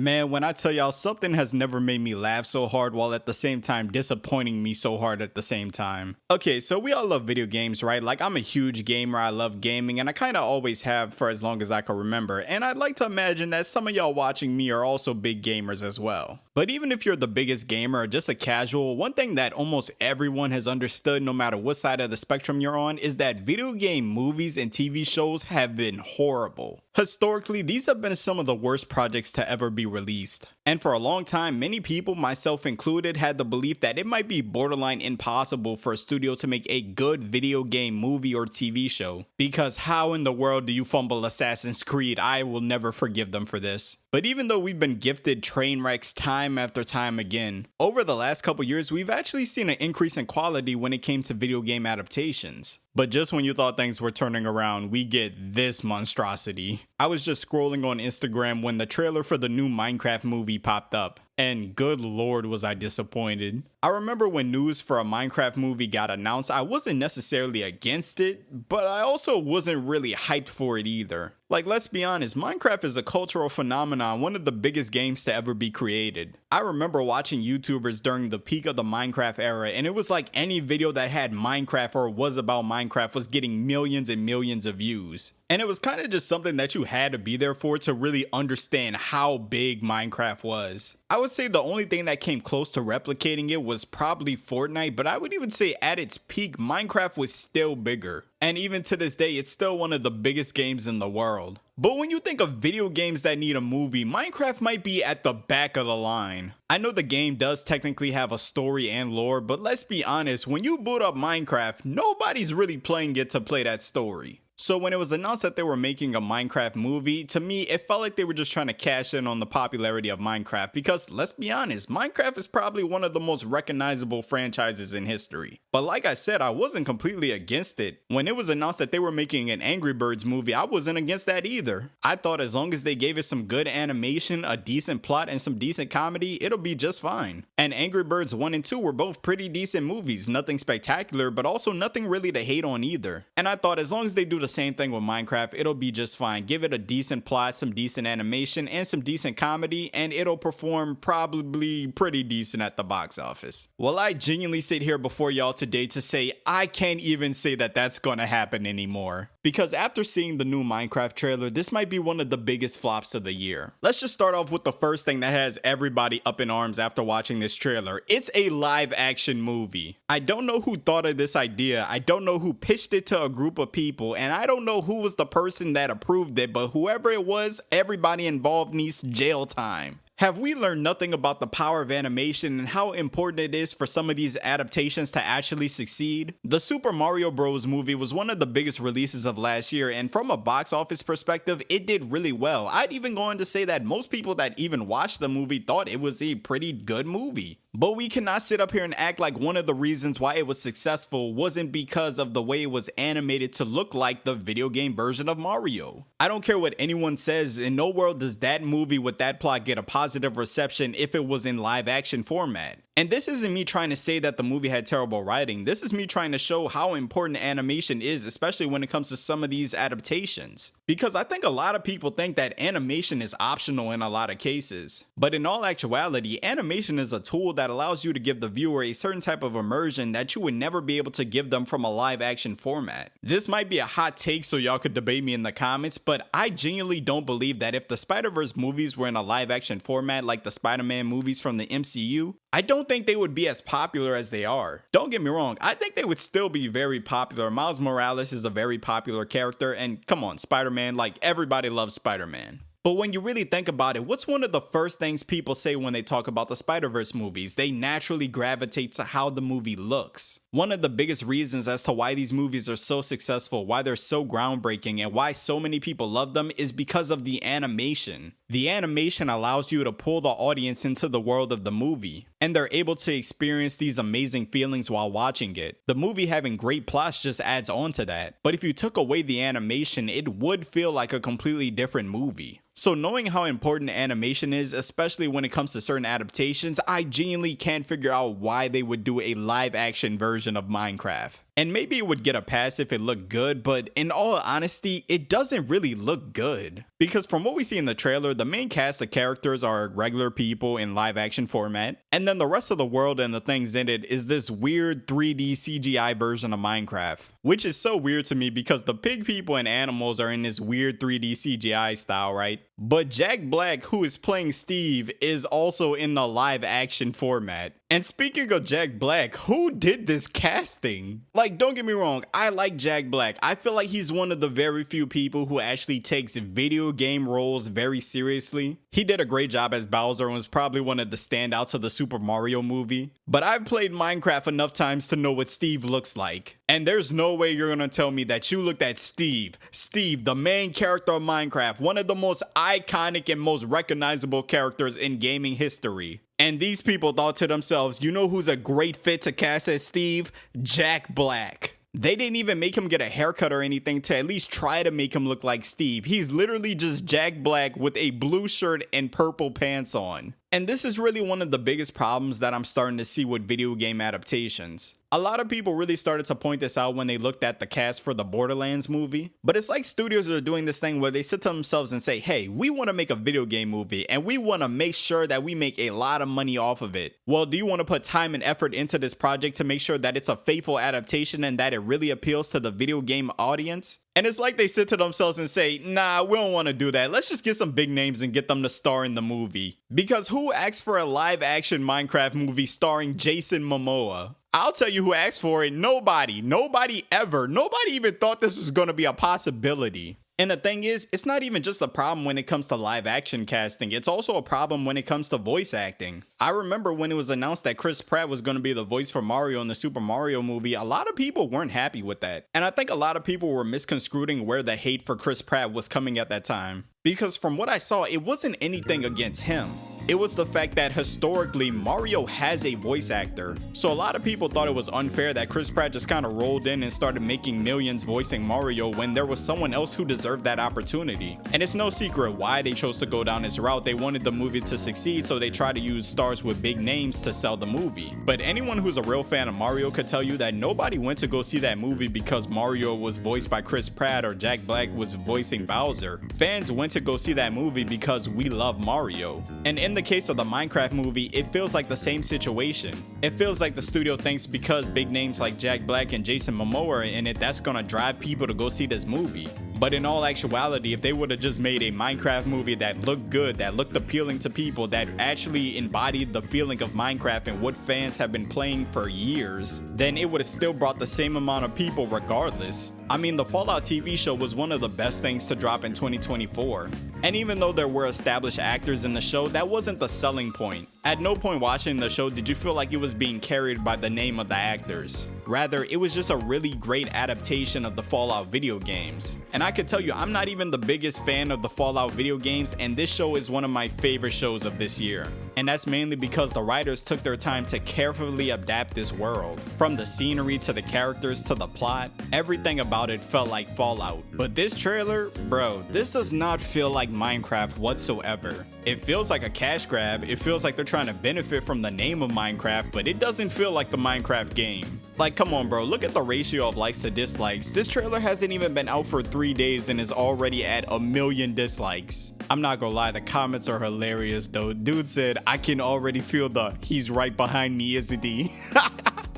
Man, when I tell y'all something has never made me laugh so hard while at the same time disappointing me so hard at the same time. Okay, so we all love video games, right? Like I'm a huge gamer, I love gaming, and I kinda always have for as long as I can remember. And I'd like to imagine that some of y'all watching me are also big gamers as well. But even if you're the biggest gamer or just a casual, one thing that almost everyone has understood no matter what side of the spectrum you're on is that video game movies and TV shows have been horrible. Historically, these have been some of the worst projects to ever be released. And for a long time, many people, myself included, had the belief that it might be borderline impossible for a studio to make a good video game movie or TV show. Because how in the world do you fumble Assassin's Creed? I will never forgive them for this. But even though we've been gifted train wrecks time after time again, over the last couple years we've actually seen an increase in quality when it came to video game adaptations. But just when you thought things were turning around, we get this monstrosity. I was just scrolling on Instagram when the trailer for the new Minecraft movie popped up. And good lord was I disappointed. I remember when news for a Minecraft movie got announced, I wasn't necessarily against it, but I also wasn't really hyped for it either. Like, let's be honest, Minecraft is a cultural phenomenon, one of the biggest games to ever be created. I remember watching YouTubers during the peak of the Minecraft era, and it was like any video that had Minecraft or was about Minecraft was getting millions and millions of views. And it was kind of just something that you had to be there for to really understand how big Minecraft was. I would say the only thing that came close to replicating it was probably Fortnite, but I would even say at its peak, Minecraft was still bigger. And even to this day, it's still one of the biggest games in the world. But when you think of video games that need a movie, Minecraft might be at the back of the line. I know the game does technically have a story and lore, but let's be honest, when you boot up Minecraft, nobody's really playing it to play that story. So when it was announced that they were making a Minecraft movie, to me, it felt like they were just trying to cash in on the popularity of Minecraft because, let's be honest, Minecraft is probably one of the most recognizable franchises in history. But like I said, I wasn't completely against it. When it was announced that they were making an Angry Birds movie, I wasn't against that either. I thought as long as they gave it some good animation, a decent plot, and some decent comedy, it'll be just fine. And Angry Birds 1 and 2 were both pretty decent movies, nothing spectacular, but also nothing really to hate on either. And I thought as long as they do the same thing with Minecraft, it'll be just fine. Give it a decent plot, some decent animation, and some decent comedy, and it'll perform probably pretty decent at the box office. Well, I genuinely sit here before y'all today to say I can't even say that that's gonna happen anymore. Because after seeing the new Minecraft trailer, this might be one of the biggest flops of the year. Let's just start off with the first thing that has everybody up in arms after watching this trailer. It's a live action movie. I don't know who thought of this idea, I don't know who pitched it to a group of people, and I don't know who was the person that approved it, but whoever it was, everybody involved needs jail time. Have we learned nothing about the power of animation and how important it is for some of these adaptations to actually succeed? The Super Mario Bros. Movie was one of the biggest releases of last year, and from a box office perspective, it did really well. I'd even go on to say that most people that even watched the movie thought it was a pretty good movie. But we cannot sit up here and act like one of the reasons why it was successful wasn't because of the way it was animated to look like the video game version of Mario. I don't care what anyone says, in no world does that movie with that plot get a positive reception if it was in live action format. And this isn't me trying to say that the movie had terrible writing, this is me trying to show how important animation is, especially when it comes to some of these adaptations. Because I think a lot of people think that animation is optional in a lot of cases. But in all actuality, animation is a tool that allows you to give the viewer a certain type of immersion that you would never be able to give them from a live action format. This might be a hot take, so y'all could debate me in the comments, but I genuinely don't believe that if the Spider-Verse movies were in a live action format like the Spider-Man movies from the MCU, I don't think they would be as popular as they are. Don't get me wrong, I think they would still be very popular. Miles Morales is a very popular character, and come on, Spider-Man, like everybody loves Spider-Man. But when you really think about it, what's one of the first things people say when they talk about the Spider-Verse movies? They naturally gravitate to how the movie looks. One of the biggest reasons as to why these movies are so successful, why they're so groundbreaking, and why so many people love them is because of the animation. The animation allows you to pull the audience into the world of the movie, and they're able to experience these amazing feelings while watching it. The movie having great plots just adds on to that, but if you took away the animation, it would feel like a completely different movie. So knowing how important animation is, especially when it comes to certain adaptations, I genuinely can't figure out why they would do a live action version of Minecraft. And maybe it would get a pass if it looked good, but in all honesty, it doesn't really look good. Because from what we see in the trailer, the main cast of characters are regular people in live action format, and then the rest of the world and the things in it is this weird 3D CGI version of Minecraft. Which is so weird to me because the pig people and animals are in this weird 3D CGI style, right? But Jack Black, who is playing Steve, is also in the live action format. And speaking of Jack Black, who did this casting? Like, don't get me wrong, I like Jack Black. I feel like he's one of the very few people who actually takes video game roles very seriously. He did a great job as Bowser and was probably one of the standouts of the Super Mario movie. But I've played Minecraft enough times to know what Steve looks like. And there's no way you're gonna tell me that you looked at Steve, the main character of Minecraft, one of the most iconic and most recognizable characters in gaming history. And these people thought to themselves, you know who's a great fit to cast as Steve? Jack Black. They didn't even make him get a haircut or anything to at least try to make him look like Steve. He's literally just Jack Black with a blue shirt and purple pants on. And this is really one of the biggest problems that I'm starting to see with video game adaptations. A lot of people really started to point this out when they looked at the cast for the Borderlands movie. But it's like studios are doing this thing where they sit to themselves and say, hey, we want to make a video game movie and we want to make sure that we make a lot of money off of it. Well, do you want to put time and effort into this project to make sure that it's a faithful adaptation and that it really appeals to the video game audience? And it's like they sit to themselves and say, nah, we don't want to do that. Let's just get some big names and get them to star in the movie. Because who asked for a live action Minecraft movie starring Jason Momoa? I'll tell you who asked for it. Nobody. Nobody ever. Nobody even thought this was going to be a possibility. And the thing is, it's not even just a problem when it comes to live action casting, it's also a problem when it comes to voice acting. I remember when it was announced that Chris Pratt was going to be the voice for Mario in the Super Mario movie, a lot of people weren't happy with that. And I think a lot of people were misconstruing where the hate for Chris Pratt was coming at that time. Because from what I saw, it wasn't anything against him. It was the fact that historically, Mario has a voice actor. So a lot of people thought it was unfair that Chris Pratt just kind of rolled in and started making millions voicing Mario when there was someone else who deserved that opportunity. And it's no secret why they chose to go down this route. They wanted the movie to succeed, so they tried to use stars with big names to sell the movie. But anyone who's a real fan of Mario could tell you that nobody went to go see that movie because Mario was voiced by Chris Pratt or Jack Black was voicing Bowser. Fans went to go see that movie because we love Mario. And in the case of the Minecraft movie, it feels like the same situation. It feels like the studio thinks because big names like Jack Black and Jason Momoa are in it, that's gonna drive people to go see this movie. But in all actuality, if they would have just made a Minecraft movie that looked good, that looked appealing to people, that actually embodied the feeling of Minecraft and what fans have been playing for years, then it would have still brought the same amount of people regardless. I mean, the Fallout TV show was one of the best things to drop in 2024. And even though there were established actors in the show, that wasn't the selling point. At no point watching the show did you feel like it was being carried by the name of the actors. Rather, it was just a really great adaptation of the Fallout video games. And I could tell you, I'm not even the biggest fan of the Fallout video games, and this show is one of my favorite shows of this year. And that's mainly because the writers took their time to carefully adapt this world. From the scenery to the characters to the plot, everything about it felt like Fallout. But this trailer, bro, this does not feel like Minecraft whatsoever. It feels like a cash grab, it feels like they're trying to benefit from the name of Minecraft, but it doesn't feel like the Minecraft game. Like, come on bro, look at the ratio of likes to dislikes. This trailer hasn't even been out for 3 days and is already at 1 million dislikes. I'm not gonna lie, the comments are hilarious though. Dude said, I can already feel the he's right behind me, isn't he?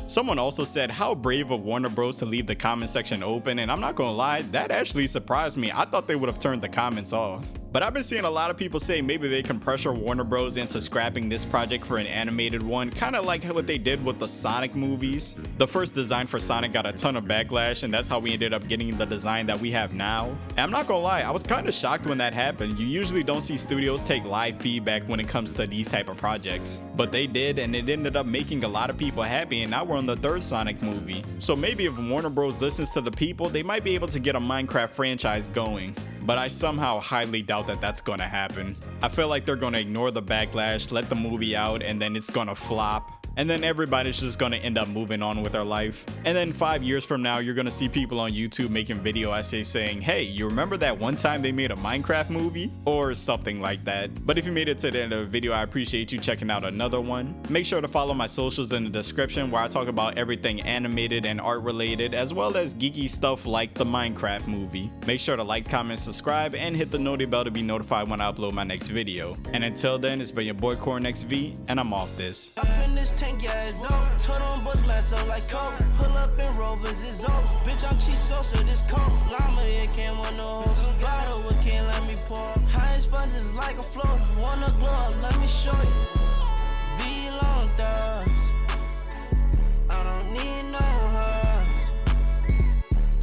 Someone also said, how brave of Warner Bros to leave the comment section open, and I'm not gonna lie, that actually surprised me. I thought they would have turned the comments off. But I've been seeing a lot of people say maybe they can pressure Warner Bros into scrapping this project for an animated one, kind of like what they did with the Sonic movies. The first design for Sonic got a ton of backlash, and that's how we ended up getting the design that we have now. And I'm not gonna lie, I was kind of shocked when that happened. You usually don't see studios take live feedback when it comes to these type of projects. But they did, and it ended up making a lot of people happy, and now we're on the 3rd Sonic movie. So maybe if Warner Bros listens to the people, they might be able to get a Minecraft franchise going. But I somehow highly doubt that that's gonna happen. I feel like they're gonna ignore the backlash, let the movie out, and then it's gonna flop. and then everybody's just gonna end up moving on with their life. And then 5 years from now, you're gonna see people on YouTube making video essays saying, hey, you remember that one time they made a Minecraft movie? Or something like that. But if you made it to the end of the video, I appreciate you checking out another one. Make sure to follow my socials in the description where I talk about everything animated and art related, as well as geeky stuff like the Minecraft movie. Make sure to like, comment, subscribe, and hit the noti bell to be notified when I upload my next video. And until then, it's been your boy CornXV, and I'm off this. Up in this tank, yeah, it's over. Turn on bus master like Kobe. Pull up in Rovers, it's over. Bitch, I'm cheese sauce, so this cold. Llama, it can't want no hoes. Bottle, it can't let me pour. High as fun, just like a float. Wanna glow up, let me show you.